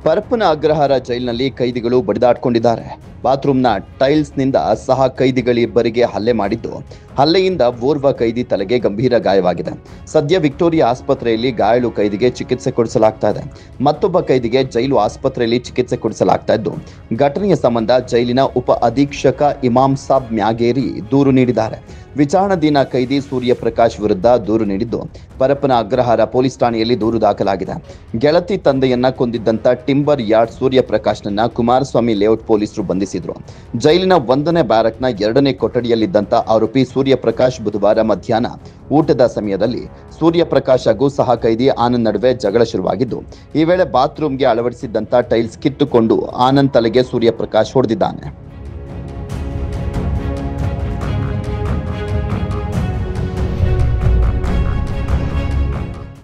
ಪರಪ್ಪನ ಅಗ್ರಹಾರ ಜೈಲಿನಲ್ಲಿ ಕೈದಿಗಳು ಬಡಿದಾಡಿಕೊಂಡಿದ್ದಾರೆ. ಬಾತ್ರೂಮ್ನ ಟೈಲ್ಸ್ನಿಂದ ಸಹ ಕೈದಿಗಳಿಬ್ಬರಿಗೆ ಹಲ್ಲೆ ಮಾಡಿದ್ದು, ಹಲ್ಲೆಯಿಂದ ಓರ್ವ ಕೈದಿ ತಲೆಗೆ ಗಂಭೀರ ಗಾಯವಾಗಿದೆ. ಸದ್ಯ ವಿಕ್ಟೋರಿಯಾ ಆಸ್ಪತ್ರೆಯಲ್ಲಿ ಗಾಯಾಳು ಕೈದಿಗೆ ಚಿಕಿತ್ಸೆ ಕೊಡಿಸಲಾಗ್ತಾ ಇದೆ. ಮತ್ತೊಬ್ಬ ಕೈದಿಗೆ ಜೈಲು ಆಸ್ಪತ್ರೆಯಲ್ಲಿ ಚಿಕಿತ್ಸೆ ಕೊಡಿಸಲಾಗ್ತಾ ಇದ್ದು, ಘಟನೆಯ ಸಂಬಂಧ ಜೈಲಿನ ಉಪ ಅಧೀಕ್ಷಕ ಇಮಾಮ್ ಸಾಬ್ ಮ್ಯಾಗೇರಿ ದೂರು ನೀಡಿದ್ದಾರೆ. ವಿಚಾರಣಾಧೀನ ಕೈದಿ ಸೂರ್ಯಪ್ರಕಾಶ್ ವಿರುದ್ಧ ದೂರು ನೀಡಿದ್ದು, ಪರಪ್ಪನ ಅಗ್ರಹಾರ ಪೊಲೀಸ್ ಠಾಣೆಯಲ್ಲಿ ದೂರು ದಾಖಲಾಗಿದೆ. ಗೆಳತಿ ತಂದೆಯನ್ನ ಕೊಂದಿದ್ದಂತ ಟಿಂಬರ್ ಯಾರ್ಡ್ ಸೂರ್ಯಪ್ರಕಾಶ್ನನ್ನ ಕುಮಾರಸ್ವಾಮಿ ಲೇಔಟ್ ಪೊಲೀಸರು ಬಂಧಿಸಿದ್ರು. ಜೈಲಿನ 1ನೇ ಬ್ಯಾರಕ್ನ 2ನೇ ಕೊಠಡಿಯಲ್ಲಿದ್ದಂತ ಆರೋಪಿ ಸೂರ್ಯಪ್ರಕಾಶ್ ಬುಧವಾರ ಮಧ್ಯಾಹ್ನ ಊಟದ ಸಮಯದಲ್ಲಿ ಸೂರ್ಯಪ್ರಕಾಶ್ ಹಾಗೂ ಸಹ ಕೈದಿ ಆನಂದ್ ನಡುವೆ ಜಗಳ ಶುರುವಾಗಿದ್ದು, ಈ ವೇಳೆ ಬಾತ್ರೂಮ್ಗೆ ಅಳವಡಿಸಿದ್ದಂತ ಟೈಲ್ಸ್ ಕಿತ್ತುಕೊಂಡು ಆನಂದ್ ತಲೆಗೆ ಸೂರ್ಯಪ್ರಕಾಶ್ ಹೊಡೆದಿದ್ದಾನೆ.